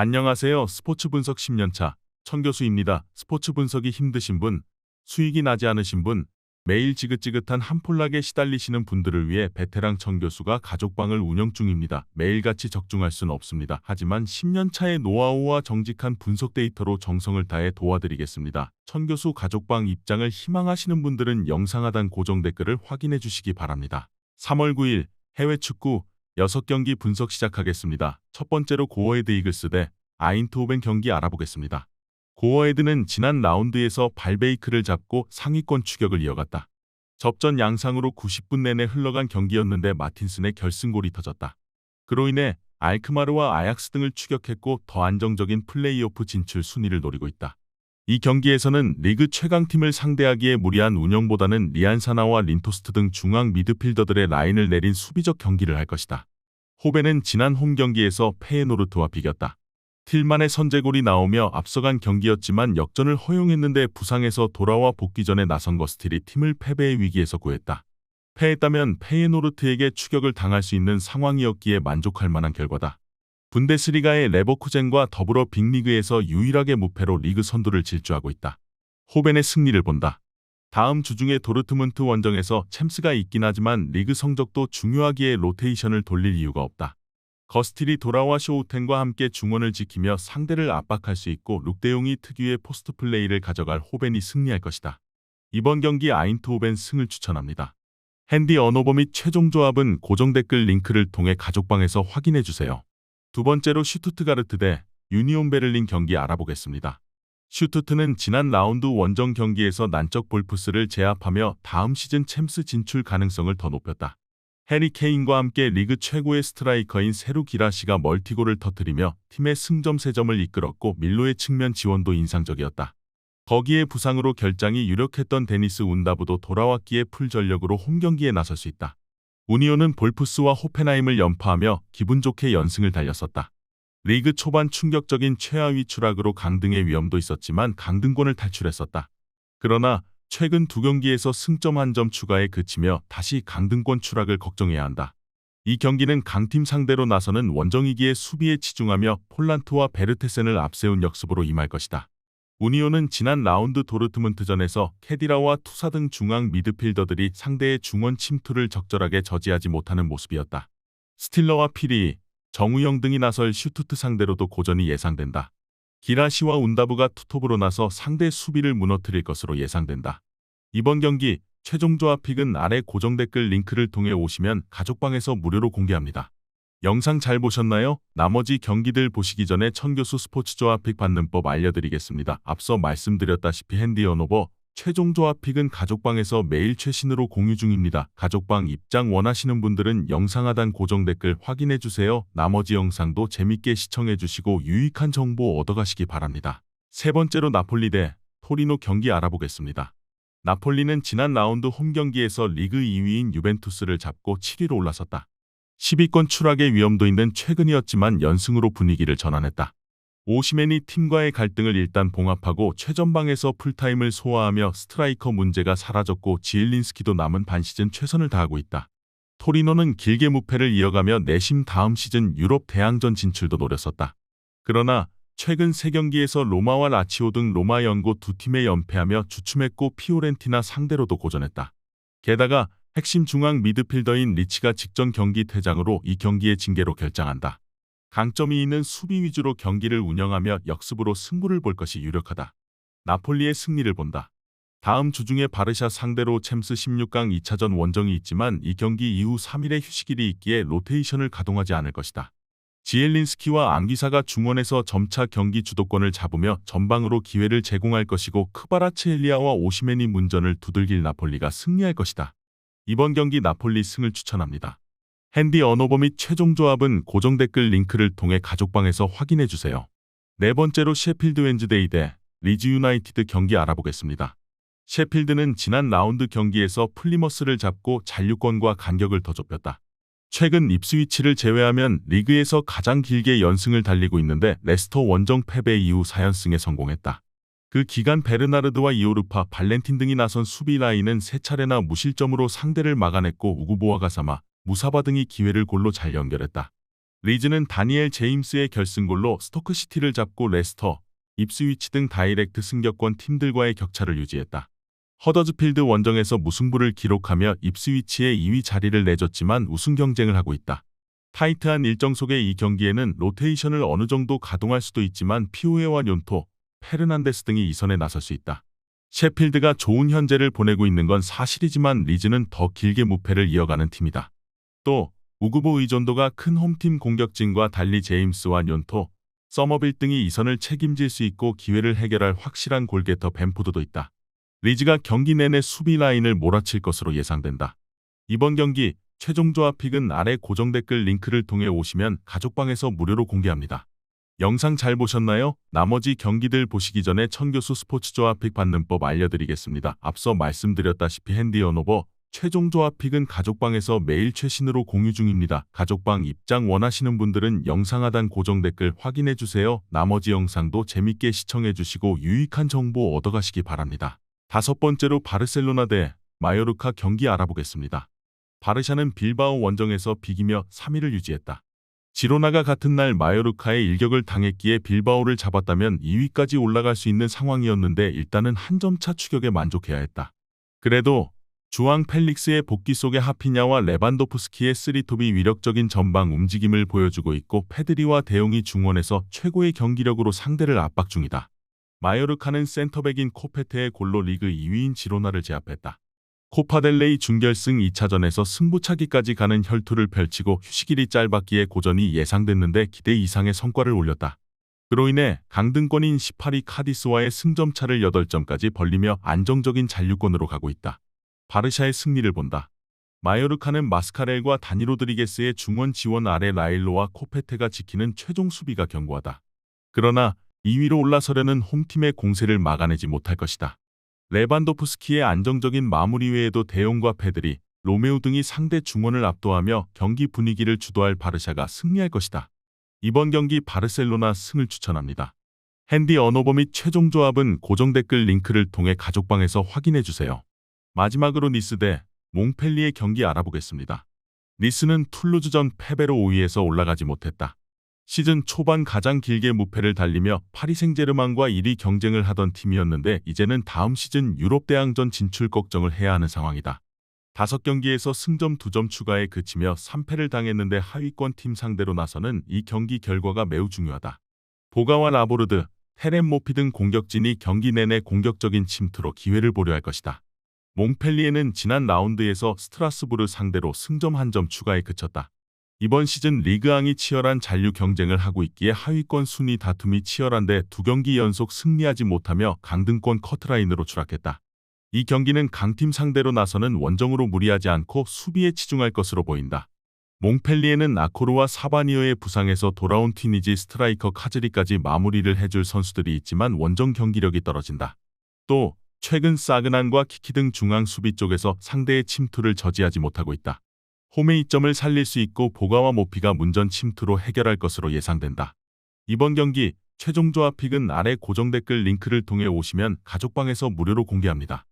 안녕하세요. 스포츠 분석 10년차 천교수입니다. 스포츠 분석이 힘드신 분, 수익이 나지 않으신 분, 매일 지긋지긋한 한폴락에 시달리시는 분들을 위해 베테랑 천교수가 가족방을 운영 중입니다. 매일같이 적중할 수는 없습니다. 하지만 10년차의 노하우와 정직한 분석 데이터로 정성을 다해 도와드리겠습니다. 천교수 가족방 입장을 희망하시는 분들은 영상 하단 고정 댓글을 확인해 주시기 바랍니다. 3월 9일 해외 축구 6경기 분석 시작하겠습니다. 첫 번째로 고어헤드 이글스 대 아인트호벤 경기 알아보겠습니다. 고어헤드는 지난 라운드에서 발베이크를 잡고 상위권 추격을 이어갔다. 접전 양상으로 90분 내내 흘러간 경기였는데 마틴슨의 결승골이 터졌다. 그로 인해 알크마르와 아약스 등을 추격했고 더 안정적인 플레이오프 진출 순위를 노리고 있다. 이 경기에서는 리그 최강팀을 상대하기에 무리한 운영보다는 리안사나와 린토스트 등 중앙 미드필더들의 라인을 내린 수비적 경기를 할 것이다. 호벤은 지난 홈 경기에서 페예노르트와 비겼다. 틸만의 선제골이 나오며 앞서간 경기였지만 역전을 허용했는데 부상에서 돌아와 복귀 전에 나선 거스틸이 팀을 패배의 위기에서 구했다. 패했다면 페예노르트에게 추격을 당할 수 있는 상황이었기에 만족할 만한 결과다. 분데스리가의 레버쿠젠과 더불어 빅리그에서 유일하게 무패로 리그 선두를 질주하고 있다. 호벤의 승리를 본다. 다음 주 중에 도르트문트 원정에서 챔스가 있긴 하지만 리그 성적도 중요하기에 로테이션을 돌릴 이유가 없다. 거스틸이 돌아와 쇼우텐과 함께 중원을 지키며 상대를 압박할 수 있고 룩데용이 특유의 포스트 플레이를 가져갈 호벤이 승리할 것이다. 이번 경기 아인트호벤 승을 추천합니다. 핸디 언어버 및 최종 조합은 고정 댓글 링크를 통해 가족방에서 확인해주세요. 두 번째로 슈투트가르트 대 유니온 베를린 경기 알아보겠습니다. 슈투트는 지난 라운드 원정 경기에서 난적 볼프스를 제압하며 다음 시즌 챔스 진출 가능성을 더 높였다. 해리 케인과 함께 리그 최고의 스트라이커인 세루 기라시가 멀티골을 터뜨리며 팀의 승점 3점을 이끌었고 밀로의 측면 지원도 인상적이었다. 거기에 부상으로 결장이 유력했던 데니스 운다브도 돌아왔기에 풀전력으로 홈경기에 나설 수 있다. 우니온은 볼프스와 호펜하임을 연파하며 기분 좋게 연승을 달렸었다. 리그 초반 충격적인 최하위 추락으로 강등의 위험도 있었지만 강등권을 탈출했었다. 그러나 최근 두 경기에서 승점 1점 추가에 그치며 다시 강등권 추락을 걱정해야 한다. 이 경기는 강팀 상대로 나서는 원정이기에 수비에 치중하며 폴란트와 베르테센을 앞세운 역습으로 임할 것이다. 우니온은 지난 라운드 도르트문트전에서 케디라와 투사 등 중앙 미드필더들이 상대의 중원 침투를 적절하게 저지하지 못하는 모습이었다. 스틸러와 피리, 정우영 등이 나설 슈투트 상대로도 고전이 예상된다. 기라시와 운다브가 투톱으로 나서 상대 수비를 무너뜨릴 것으로 예상된다. 이번 경기 최종 조합 픽은 아래 고정 댓글 링크를 통해 오시면 가족방에서 무료로 공개합니다. 영상 잘 보셨나요? 나머지 경기들 보시기 전에 천교수 스포츠 조합 픽 받는 법 알려드리겠습니다. 앞서 말씀드렸다시피 핸디 언어버 최종 조합 픽은 가족방에서 매일 최신으로 공유 중입니다. 가족방 입장 원하시는 분들은 영상 하단 고정 댓글 확인해주세요. 나머지 영상도 재밌게 시청해주시고 유익한 정보 얻어가시기 바랍니다. 세 번째로 나폴리 대 토리노 경기 알아보겠습니다. 나폴리는 지난 라운드 홈 경기에서 리그 2위인 유벤투스를 잡고 7위로 올라섰다. 10위권 추락의 위험도 있는 최근이었지만 연승으로 분위기를 전환했다. 오시멘이 팀과의 갈등을 일단 봉합하고 최전방에서 풀타임을 소화하며 스트라이커 문제가 사라졌고 지엘린스키도 남은 반시즌 최선을 다하고 있다. 토리노는 길게 무패를 이어가며 내심 다음 시즌 유럽 대항전 진출도 노렸었다. 그러나 최근 3경기에서 로마와 라치오 등 로마 연고 두 팀에 연패하며 주춤했고 피오렌티나 상대로도 고전했다. 게다가 핵심 중앙 미드필더인 리치가 직전 경기 퇴장으로 이 경기의 징계로 결장한다. 강점이 있는 수비 위주로 경기를 운영하며 역습으로 승부를 볼 것이 유력하다. 나폴리의 승리를 본다. 다음 주 중에 바르샤 상대로 챔스 16강 2차전 원정이 있지만 이 경기 이후 3일의 휴식일이 있기에 로테이션을 가동하지 않을 것이다. 지엘린스키와 앙기사가 중원에서 점차 경기 주도권을 잡으며 전방으로 기회를 제공할 것이고 크바라츠헬리아와 오시멘이 문전을 두들길 나폴리가 승리할 것이다. 이번 경기 나폴리 승을 추천합니다. 핸디 언어버 및 최종 조합은 고정 댓글 링크를 통해 가족방에서 확인해주세요. 네 번째로 셰필드 웬즈데이 대 리즈 유나이티드 경기 알아보겠습니다. 셰필드는 지난 라운드 경기에서 플리머스를 잡고 잔류권과 간격을 더 좁혔다. 최근 입스위치를 제외하면 리그에서 가장 길게 연승을 달리고 있는데 레스터 원정 패배 이후 4연승에 성공했다. 그 기간 베르나르드와 이오르파, 발렌틴 등이 나선 수비 라인은 3차례나 무실점으로 상대를 막아냈고 우구보와 가사마, 무사바 등이 기회를 골로 잘 연결했다. 리즈는 다니엘 제임스의 결승골로 스토크시티를 잡고 레스터, 입스위치 등 다이렉트 승격권 팀들과의 격차를 유지했다. 허더즈필드 원정에서 무승부를 기록하며 입스위치에 2위 자리를 내줬지만 우승 경쟁을 하고 있다. 타이트한 일정 속의 이 경기에는 로테이션을 어느 정도 가동할 수도 있지만 피오에와 뇰토, 페르난데스 등이 이선에 나설 수 있다. 셰필드가 좋은 현재를 보내고 있는 건 사실이지만 리즈는 더 길게 무패를 이어가는 팀이다. 또 우그보 의존도가 큰 홈팀 공격진과 달리 제임스와 뇰토, 서머빌 등이 이선을 책임질 수 있고 기회를 해결할 확실한 골게터 벤포드도 있다. 리즈가 경기 내내 수비 라인을 몰아칠 것으로 예상된다. 이번 경기 최종 조합픽은 아래 고정 댓글 링크를 통해 오시면 가족방에서 무료로 공개합니다. 영상 잘 보셨나요? 나머지 경기들 보시기 전에 천교수 스포츠 조합픽 받는 법 알려드리겠습니다. 앞서 말씀드렸다시피 핸디 언오버 최종 조합픽은 가족방에서 매일 최신으로 공유 중입니다. 가족방 입장 원하시는 분들은 영상 하단 고정 댓글 확인해주세요. 나머지 영상도 재밌게 시청해주시고 유익한 정보 얻어가시기 바랍니다. 5번째로 바르셀로나 대 마요르카 경기 알아보겠습니다. 바르샤는 빌바오 원정에서 비기며 3위를 유지했다. 지로나가 같은 날 마요르카에 일격을 당했기에 빌바오를 잡았다면 2위까지 올라갈 수 있는 상황이었는데 일단은 한 점 차 추격에 만족해야 했다. 그래도 주앙 펠릭스의 복귀 속에 하피냐와 레반도프스키의 쓰리톱이 위력적인 전방 움직임을 보여주고 있고 페드리와 대용이 중원에서 최고의 경기력으로 상대를 압박 중이다. 마요르카는 센터백인 코페테의 골로 리그 2위인 지로나를 제압했다. 코파델레이 준결승 2차전에서 승부차기까지 가는 혈투를 펼치고 휴식일이 짧았기에 고전이 예상됐는데 기대 이상의 성과를 올렸다. 그로 인해 강등권인 18위 카디스와의 승점차를 8점까지 벌리며 안정적인 잔류권으로 가고 있다. 바르샤의 승리를 본다. 마요르카는 마스카렐과 다니 로드리게스의 중원 지원 아래 라일로와 코페테가 지키는 최종 수비가 견고하다. 그러나 2위로 올라서려는 홈팀의 공세를 막아내지 못할 것이다. 레반도프스키의 안정적인 마무리 외에도 대용과 페드리, 로메우 등이 상대 중원을 압도하며 경기 분위기를 주도할 바르샤가 승리할 것이다. 이번 경기 바르셀로나 승을 추천합니다. 핸디 언오버 및 최종 조합은 고정 댓글 링크를 통해 가족방에서 확인해주세요. 마지막으로 니스 대 몽펠리의 경기 알아보겠습니다. 니스는 툴루즈전 패배로 5위에서 올라가지 못했다. 시즌 초반 가장 길게 무패를 달리며 파리 생제르맹과 1위 경쟁을 하던 팀이었는데 이제는 다음 시즌 유럽 대항전 진출 걱정을 해야 하는 상황이다. 5경기에서 승점 2점 추가에 그치며 3패를 당했는데 하위권 팀 상대로 나서는 이 경기 결과가 매우 중요하다. 보가와 라보르드, 테렌 모피 등 공격진이 경기 내내 공격적인 침투로 기회를 보려 할 것이다. 몽펠리에는 지난 라운드에서 스트라스부르 상대로 승점 1점 추가에 그쳤다. 이번 시즌 리그앙이 치열한 잔류 경쟁을 하고 있기에 하위권 순위 다툼이 치열한데 2경기 연속 승리하지 못하며 강등권 커트라인으로 추락했다. 이 경기는 강팀 상대로 나서는 원정으로 무리하지 않고 수비에 치중할 것으로 보인다. 몽펠리에는 아코르와 사바니어의 부상에서 돌아온 튀니지 스트라이커 카즈리까지 마무리를 해줄 선수들이 있지만 원정 경기력이 떨어진다. 또 최근 사그난과 키키 등 중앙 수비 쪽에서 상대의 침투를 저지하지 못하고 있다. 홈의 이점을 살릴 수 있고 보가와 모피가 문전 침투로 해결할 것으로 예상된다. 이번 경기 최종 조합픽은 아래 고정 댓글 링크를 통해 오시면 가족방에서 무료로 공개합니다.